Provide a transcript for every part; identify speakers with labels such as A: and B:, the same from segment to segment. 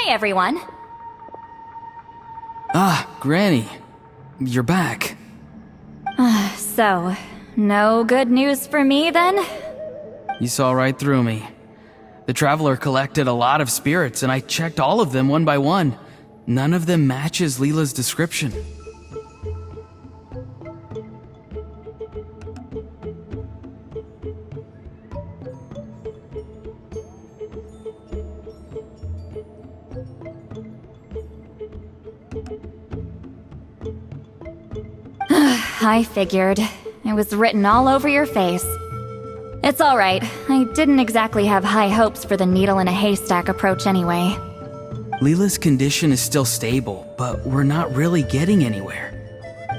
A: Hey, everyone.
B: Ah, Granny. You're back.
A: So, no good news for me, then?
B: You saw right through me. The Traveler collected a lot of spirits, and I checked all of them one by one. None of them matches Leela's description.
A: I figured. It was written all over your face. It's alright. I didn't exactly have high hopes for the needle in a haystack approach anyway.
B: Leela's condition is still stable, but we're not really getting anywhere.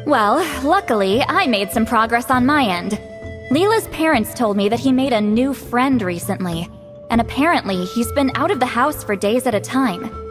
A: Well, luckily, I made some progress on my end. Leela's parents told me that he made a new friend recently, and apparently he's been out of the house for days at a time.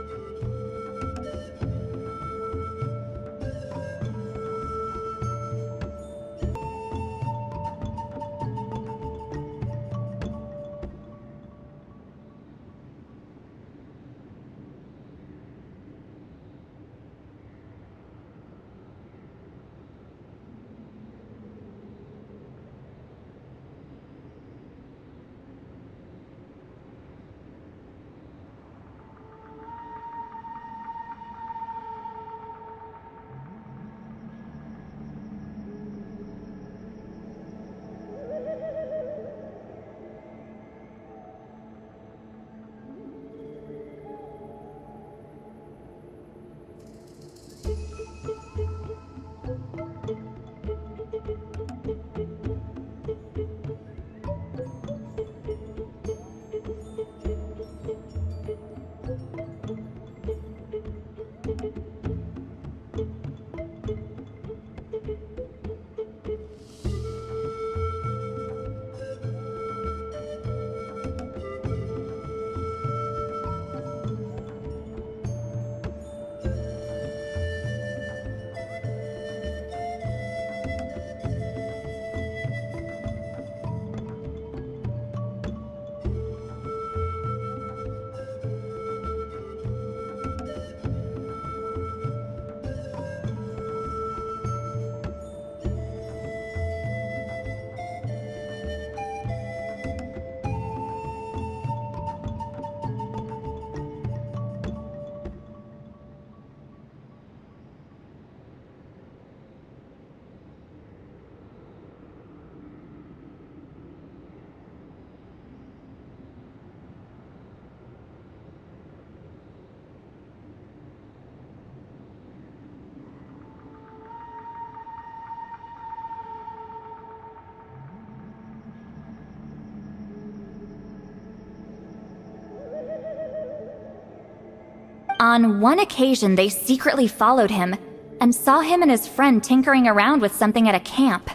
A: On one occasion, they secretly followed him and saw him and his friend tinkering around with something at a camp.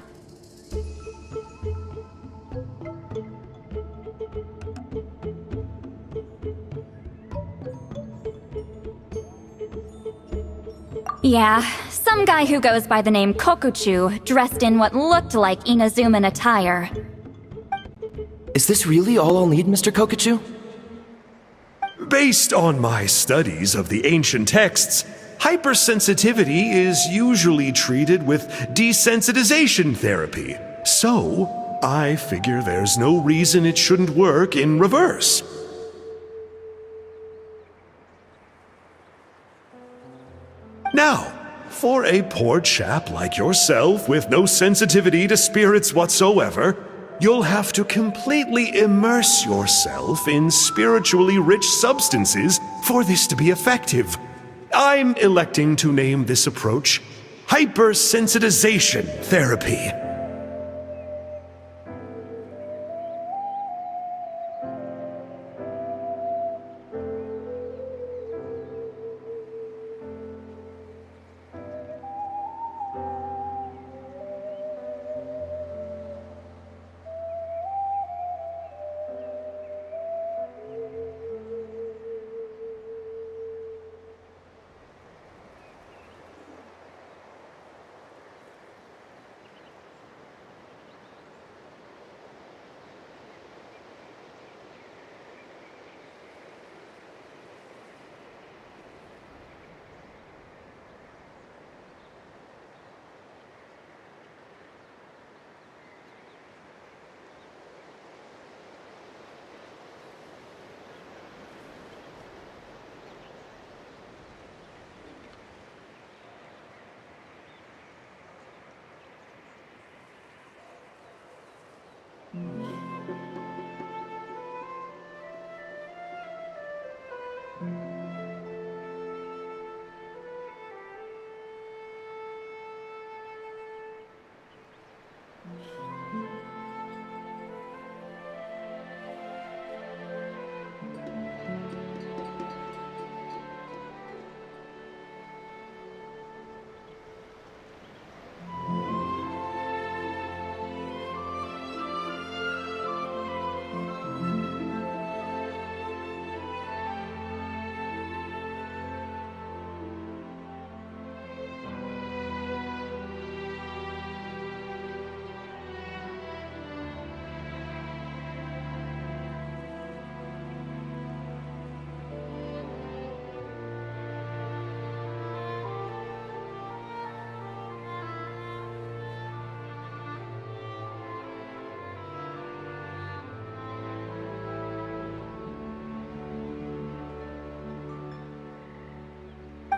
A: Yeah, some guy who goes by the name Kokuchu, dressed in what looked like Inazuman attire.
C: Is this really all I'll need, Mr. Kokuchu?
D: Based on my studies of the ancient texts, Hypersensitivity is usually treated with desensitization therapy. So, I figure there's no reason it shouldn't work in reverse. Now, for a poor chap like yourself with no sensitivity to spirits whatsoever, you'll have to completely immerse yourself in spiritually rich substances for this to be effective. I'm electing to name this approach hypersensitization therapy.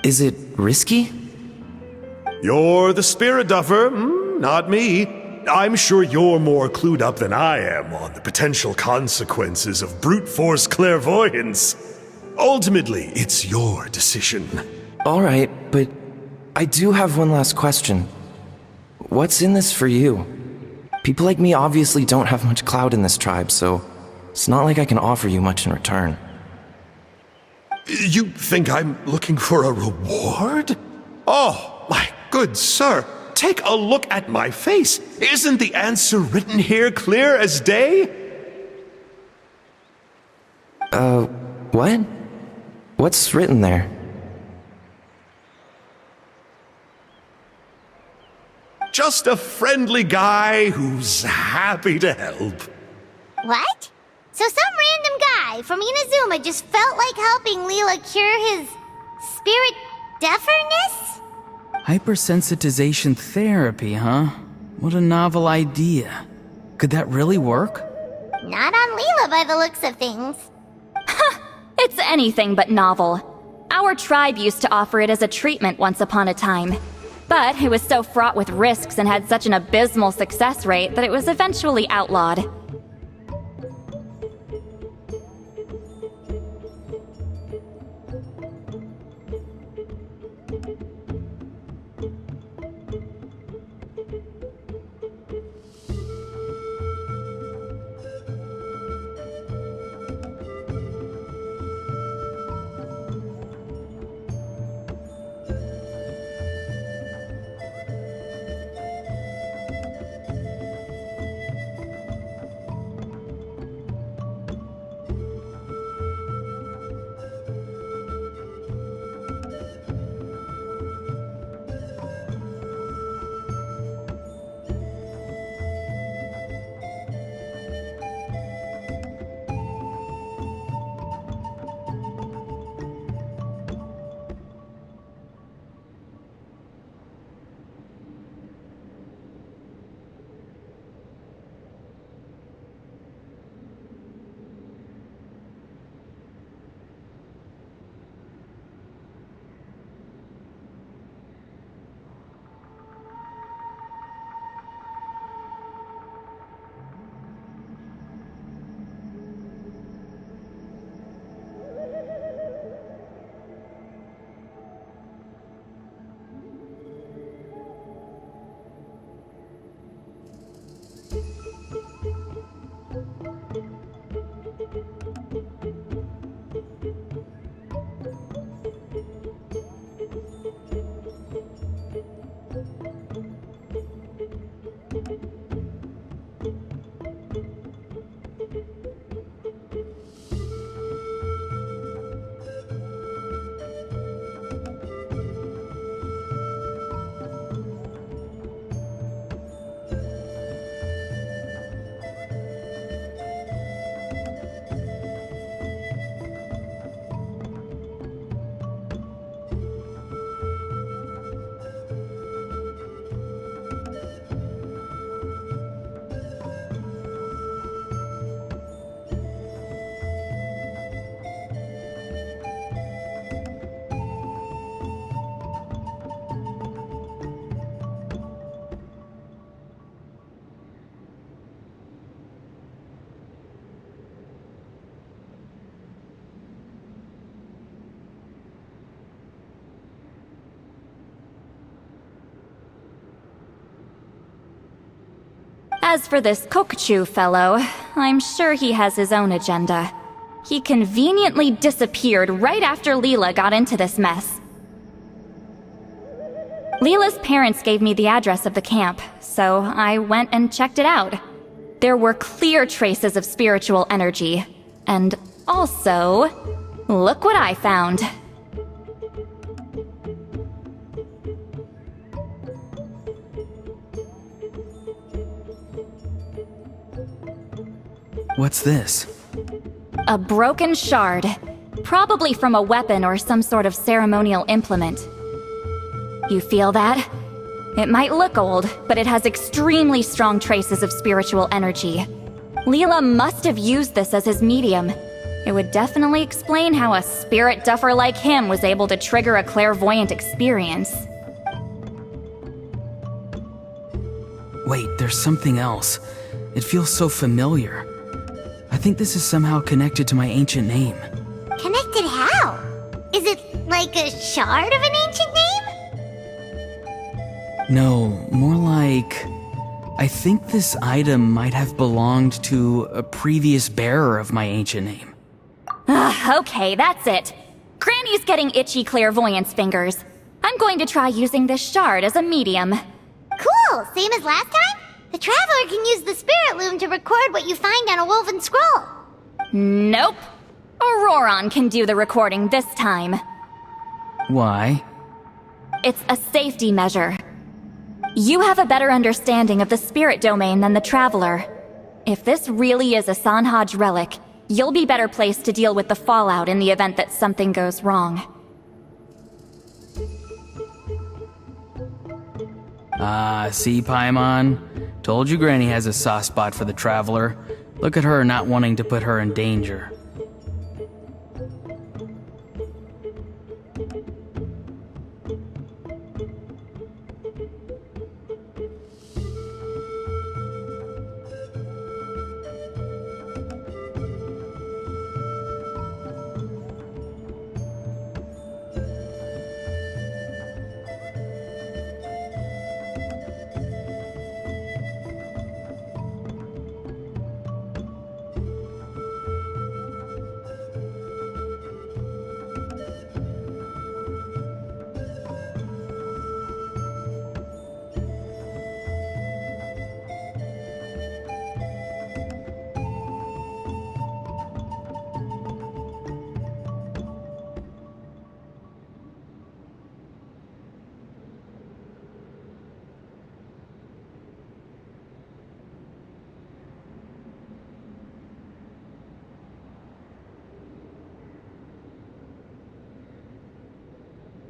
C: Is it risky?
D: You're the spirit duffer, not me. I'm sure you're more clued up than I am on the potential consequences of brute force clairvoyance. Ultimately, it's your decision.
C: Alright, but I do have one last question. What's in this for you? People like me obviously don't have much clout in this tribe, so it's not like I can offer you much in return.
D: You think I'm looking for a reward? Oh, my good sir, take a look at my face. Isn't the answer written here clear as day?
C: What? What's written there?
D: Just a friendly guy who's happy to help.
E: What? So some random guy from Inazuma just felt like helping Leela cure his spirit deafness?
B: Hypersensitization therapy, huh? What a novel idea. Could that really work?
E: Not on Leela by the looks of things.
A: It's anything but novel. Our tribe used to offer it as a treatment once upon a time. But it was so fraught with risks and had such an abysmal success rate that it was eventually outlawed. As for this Kokchu fellow, I'm sure he has his own agenda. He conveniently disappeared right after Leela got into this mess. Leela's parents gave me the address of the camp, so I went and checked it out. There were clear traces of spiritual energy. And also, look what I found.
B: What's this?
A: A broken shard. Probably from a weapon or some sort of ceremonial implement. You feel that? It might look old, but it has extremely strong traces of spiritual energy. Leela must have used this as his medium. It would definitely explain how a spirit duffer like him was able to trigger a clairvoyant experience.
B: Wait, there's something else. It feels so familiar. I think this is somehow connected to my ancient name.
E: Connected how? Is it like a shard of an ancient name?
B: No, more like... I think this item might have belonged to a previous bearer of my ancient name.
A: Okay, that's it. Granny's getting itchy clairvoyance fingers. I'm going to try using this shard as a medium.
E: Cool, same as last time? The Traveler can use the Spirit Loom to record what you find on a woven scroll.
A: Nope. Auroron can do the recording this time.
B: Why?
A: It's a safety measure. You have a better understanding of the spirit domain than the Traveler. If this really is a Sanhaj relic, you'll be better placed to deal with the fallout in the event that something goes wrong.
B: See, Paimon? Told you Granny has a soft spot for the Traveler. Look at her not wanting to put her in danger.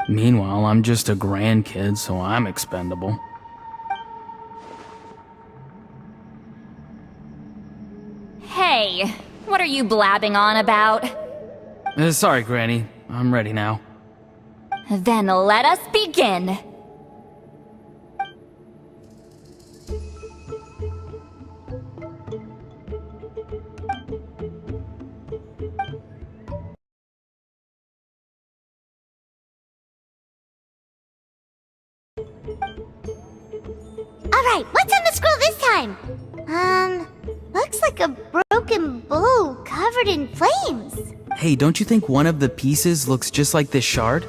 B: Meanwhile, I'm just a grandkid, so I'm expendable.
A: Hey, what are you blabbing on about?
B: Sorry, Granny. I'm ready now.
A: Then let us begin.
E: Alright, what's on the scroll this time? Looks like a broken bow covered in flames.
B: Hey, don't you think one of the pieces looks just like this shard?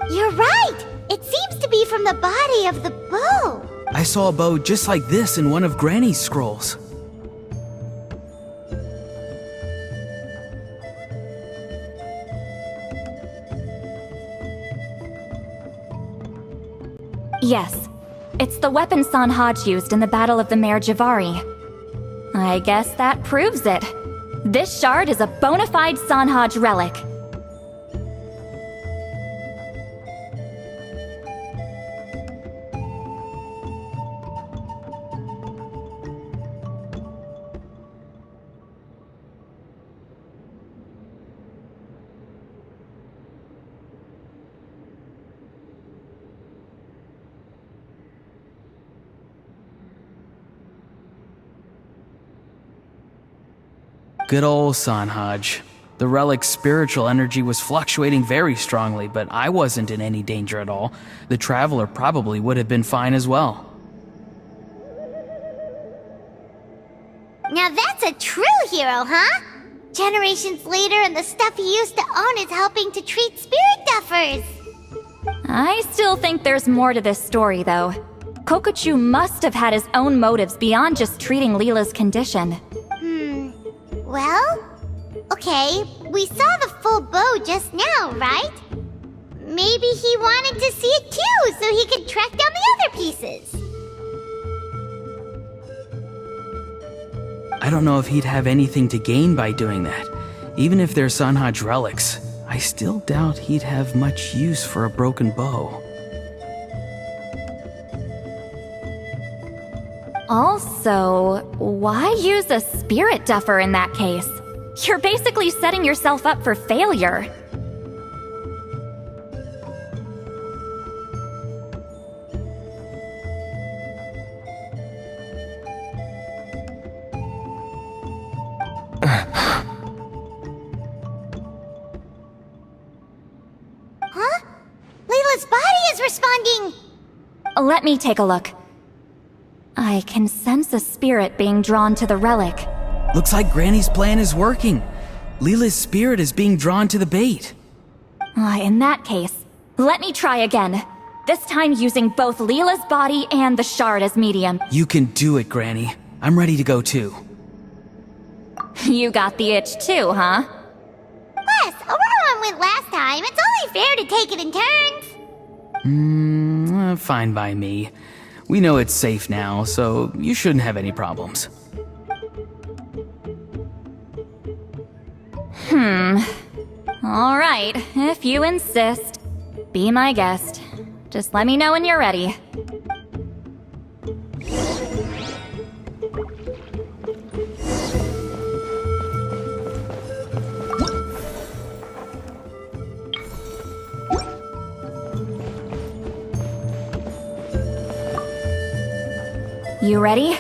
E: You're right! It seems to be from the body of the bow.
B: I saw a bow just like this in one of Granny's scrolls.
A: Yes, it's the weapon Sanhaj used in the Battle of the Mare Javari. I guess that proves it. This shard is a bona fide Sanhaj relic.
B: Good old Sanhaj. The relic's spiritual energy was fluctuating very strongly, but I wasn't in any danger at all. The Traveler probably would have been fine as well.
E: Now that's a true hero, huh? Generations later and the stuff he used to own is helping to treat spirit duffers.
A: I still think there's more to this story, though. Kokochu must have had his own motives beyond just treating Leela's condition.
E: Well, okay, we saw the full bow just now, right? Maybe he wanted to see it too, so he could track down the other pieces.
B: I don't know if he'd have anything to gain by doing that. Even if they're Sanhaj relics, I still doubt he'd have much use for a broken bow.
A: Also, why use a spirit duffer in that case? You're basically setting yourself up for failure.
E: Huh? Layla's body is responding!
A: Let me take a look. I can sense a spirit being drawn to the relic.
B: Looks like Granny's plan is working. Leela's spirit is being drawn to the bait.
A: In that case, let me try again. This time using both Leela's body and the shard as medium.
B: You can do it, Granny. I'm ready to go too.
A: You got the itch too, huh?
E: Plus, Auroran went last time. It's only fair to take it in turns.
B: Fine by me. We know it's safe now, so you shouldn't have any problems.
A: Alright, if you insist. Be my guest. Just let me know when you're ready. You ready?